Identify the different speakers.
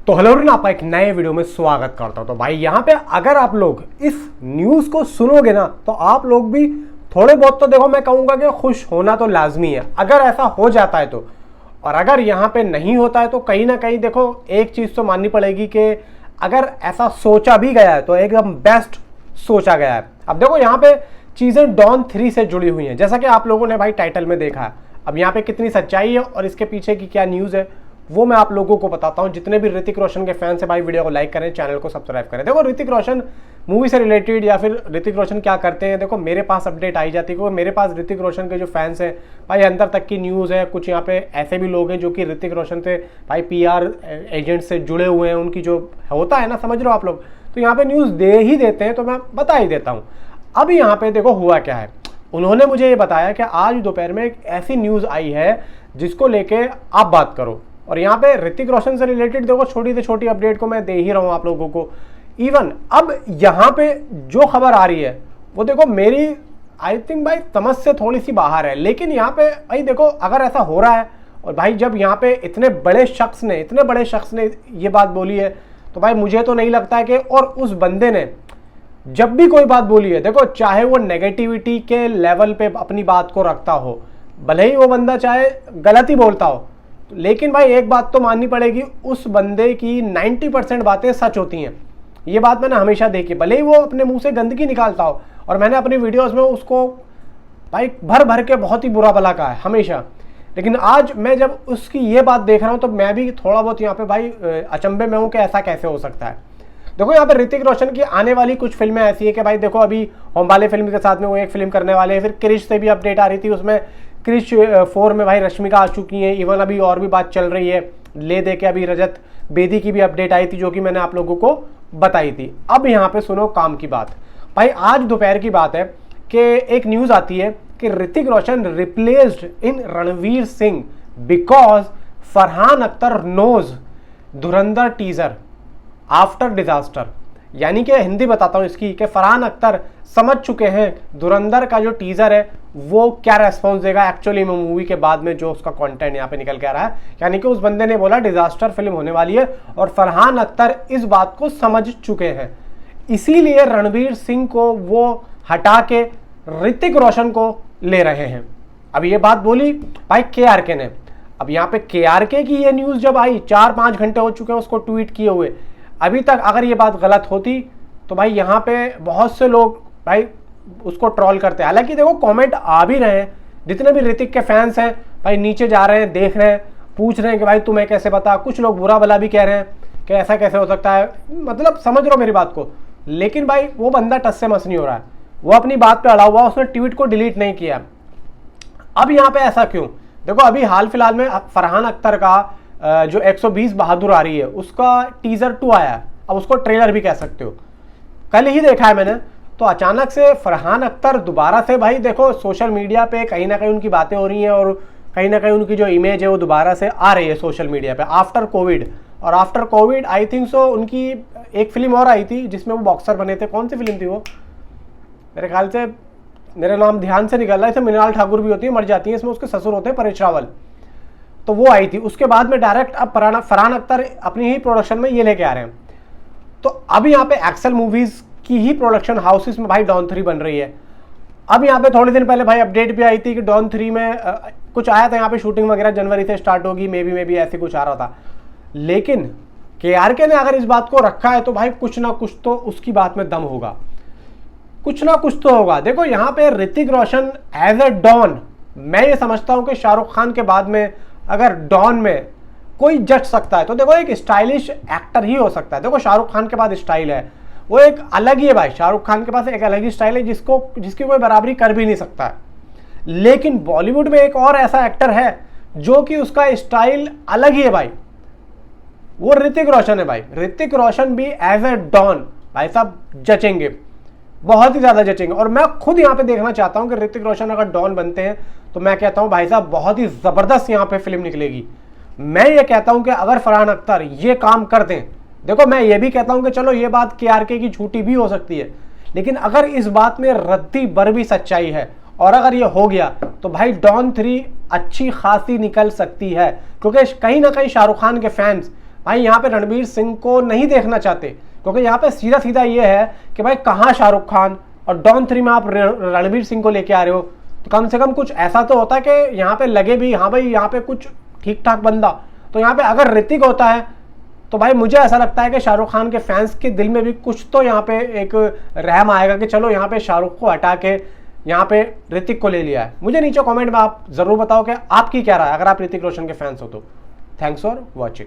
Speaker 1: तो hello everyone, आपका एक नए वीडियो में स्वागत करता हूं। तो भाई यहाँ पे अगर आप लोग इस न्यूज़ को सुनोगे ना तो आप लोग भी थोड़े बहुत तो देखो मैं कहूँगा कि खुश होना तो लाजमी है अगर ऐसा हो जाता है तो। और अगर यहाँ पे नहीं होता है तो कहीं ना कहीं देखो एक चीज़ तो माननी पड़ेगी कि अगर ऐसा सोचा भी गया है तो एकदम बेस्ट सोचा गया है। अब देखो यहाँ पे चीज़ें डॉन 3 से जुड़ी हुई हैं, जैसा कि आप लोगों ने भाई टाइटल में देखा है। अब यहाँ पे कितनी सच्चाई है और इसके पीछे की क्या न्यूज़ है वो मैं आप लोगों को बताता हूँ। जितने भी ऋतिक रोशन के फैंस हैं भाई वीडियो को लाइक करें, चैनल को सब्सक्राइब करें। देखो ऋतिक रोशन मूवी से रिलेटेड या फिर ऋतिक रोशन क्या करते हैं, देखो मेरे पास अपडेट आई जाती है क्योंकि मेरे पास ऋतिक रोशन के जो फैंस हैं भाई अंदर तक की न्यूज़ है। कुछ यहाँ पे ऐसे भी लोग हैं जो कि ऋतिक रोशन से भाई PR एजेंट से जुड़े हुए हैं, उनकी जो होता है ना, समझ लो आप लोग, तो यहाँ पे न्यूज़ दे ही देते हैं, तो मैं बता ही देता हूँ। अब यहाँ पे देखो हुआ क्या है, उन्होंने मुझे ये बताया कि आज दोपहर में एक ऐसी न्यूज़ आई है जिसको लेके आप बात करो। और यहाँ पे ऋतिक रोशन से रिलेटेड देखो छोटी से छोटी अपडेट को मैं दे ही रहा हूँ आप लोगों को। इवन अब यहाँ पे जो खबर आ रही है वो देखो मेरी आई थिंक भाई समझ से थोड़ी सी बाहर है, लेकिन यहाँ पे भाई देखो अगर ऐसा हो रहा है और भाई जब यहाँ पे इतने बड़े शख्स ने ये बात बोली है तो भाई मुझे तो नहीं लगता है कि, और उस बंदे ने जब भी कोई बात बोली है देखो चाहे वो नेगेटिविटी के लेवल पे अपनी बात को रखता हो, भले ही वो बंदा चाहे गलत ही बोलता हो, लेकिन भाई एक बात तो माननी पड़ेगी, उस बंदे की 90% बातें सच होती हैं। ये बात मैंने हमेशा देखी, भले ही वो अपने मुंह से गंदगी निकालता हो, और मैंने अपनी वीडियोस में उसको भाई भर भर के बहुत ही बुरा भला कहा है हमेशा। लेकिन आज मैं जब उसकी ये बात देख रहा हूँ तो मैं भी थोड़ा बहुत यहाँ पे भाई अचंभे में हूँ कि ऐसा कैसे हो सकता है। देखो यहाँ पे ऋतिक रोशन की आने वाली कुछ फिल्में ऐसी है कि भाई देखो अभी होमबाले फिल्म के साथ में वो एक फिल्म करने वाले हैं, फिर क्रिश से भी अपडेट आ रही थी, उसमें क्रिश 4 में भाई रश्मिका आ चुकी है। इवन अभी और भी बात चल रही है ले दे के, अभी रजत बेदी की भी अपडेट आई थी जो कि मैंने आप लोगों को बताई थी। अब यहाँ पे सुनो काम की बात, भाई आज दोपहर की बात है कि एक न्यूज़ आती है कि Hrithik Roshan replaced in Ranveer Singh because Farhan Akhtar knows Dhurandhar teaser after disaster. यानी कि हिंदी बताता हूँ इसकी कि फरहान अख्तर समझ चुके हैं धुरंधर का जो टीजर है वो क्या रेस्पॉन्स देगा एक्चुअली में मूवी के बाद में जो उसका कंटेंट यहाँ पे निकल के आ रहा है। यानी कि उस बंदे ने बोला डिजास्टर फिल्म होने वाली है और फरहान अख्तर इस बात को समझ चुके हैं, इसीलिए रणवीर सिंह को वो हटा के ऋतिक रोशन को ले रहे हैं। अब ये बात बोली भाई KRK ने। अब यहाँ पे KRK की ये न्यूज़ जब आई 4-5 घंटे हो चुके हैं उसको ट्वीट किए हुए, अभी तक अगर ये बात गलत होती तो भाई यहाँ पे बहुत से लोग भाई उसको ट्रोल करते हैं। हालांकि देखो कमेंट आ भी रहे हैं, जितने भी ऋतिक के फैंस हैं भाई नीचे जा रहे हैं, देख रहे हैं, पूछ रहे हैं कि भाई तुम्हें कैसे पता। कुछ लोग बुरा भला भी कह रहे हैं कि ऐसा कैसे हो सकता है, मतलब समझ रहे हो मेरी बात को। लेकिन भाई वो बंदा टस से मस नहीं हो रहा है, वो अपनी बात पे अड़ा हुआ, उसने ट्वीट को डिलीट नहीं किया। अब यहाँ पे ऐसा क्यों, देखो अभी हाल फिलहाल में फरहान अख्तर का जो 120 बहादुर आ रही है उसका टीजर 2 आया है, अब उसको ट्रेलर भी कह सकते हो, कल ही देखा है मैंने। तो अचानक से फरहान अख्तर दोबारा से भाई देखो सोशल मीडिया पे कहीं ना कहीं उनकी बातें हो रही हैं और कहीं ना कहीं उनकी जो इमेज है वो दोबारा से आ रही है सोशल मीडिया पे आफ्टर कोविड। और after Covid I think so उनकी एक फिल्म और आई थी जिसमें वो बॉक्सर बने थे, कौन सी फिल्म थी वो, मेरे ख्याल से मेरा नाम ध्यान से निकल रहा है, इसमें मृणाल ठाकुर भी होती है, मर जाती है, इसमें उसके ससुर होते हैं परेश रावल, तो वो आई थी। उसके बाद में डायरेक्ट अब फरहान अख्तर अपनी ही प्रोडक्शन में ये लेके आ रहे हैं। तो अब यहाँ पे एक्सेल मूवीज की ही प्रोडक्शन हाउसेस में भाई डॉन 3 बन रही है। अब यहाँ पे थोड़े दिन पहले भाई अपडेट भी आई थी कि डॉन 3 में कुछ आया था, यहाँ पे शूटिंग वगैरह जनवरी से स्टार्ट होगी, मे बी ऐसे कुछ आ रहा था। लेकिन KRK ने अगर इस बात को रखा है तो भाई कुछ ना कुछ तो उसकी बात में दम होगा, कुछ ना कुछ तो होगा। देखो यहाँ पे Hrithik Roshan as a don, मैं ये समझता हूँ कि शाहरुख खान के बाद में अगर डॉन में कोई जज सकता है तो देखो एक स्टाइलिश एक्टर ही हो सकता है। देखो शाहरुख खान के बाद स्टाइल है, वो एक अलग ही है भाई, शाहरुख खान के पास एक अलग ही स्टाइल है जिसकी कोई बराबरी कर भी नहीं सकता है। लेकिन बॉलीवुड में एक और ऐसा एक्टर है जो कि उसका स्टाइल अलग ही है भाई, वो ऋतिक रोशन है भाई। ऋतिक रोशन भी एज ए डॉन भाई साहब जचेंगे, बहुत ही ज्यादा जचेंगे। और मैं खुद यहाँ पे देखना चाहता हूँ कि ऋतिक रोशन अगर डॉन बनते हैं तो मैं कहता हूँ भाई साहब बहुत ही जबरदस्त यहाँ पे फिल्म निकलेगी। मैं ये कहता हूँ कि अगर फरहान अख्तर ये काम कर दें, देखो मैं ये भी कहता हूँ कि चलो ये बात KRK की झूठी भी हो सकती है, लेकिन अगर इस बात में रत्ती भर भी सच्चाई है और अगर ये हो गया तो भाई डॉन 3 अच्छी खासी निकल सकती है, क्योंकि कहीं ना कहीं शाहरुख खान के फैंस भाई यहाँ पे रणवीर सिंह को नहीं देखना चाहते, क्योंकि यहाँ पे सीधा सीधा ये है कि भाई कहाँ शाहरुख खान, और डॉन 3 में आप रणवीर सिंह को लेके आ रहे हो, तो कम से कम कुछ ऐसा तो होता है कि यहाँ पे लगे भी हाँ भाई यहाँ पे कुछ ठीक ठाक बंदा। तो यहाँ पे अगर ऋतिक होता है तो भाई मुझे ऐसा लगता है कि शाहरुख खान के फैंस के दिल में भी कुछ तो यहाँ पे एक रहम आएगा कि चलो यहाँ पे शाहरुख को हटा के यहाँ पे ऋतिक को ले लिया है। मुझे नीचे कमेंट में आप जरूर बताओ कि आपकी क्या राय है, अगर आप ऋतिक रोशन के फैंस हो तो। Thanks for watching.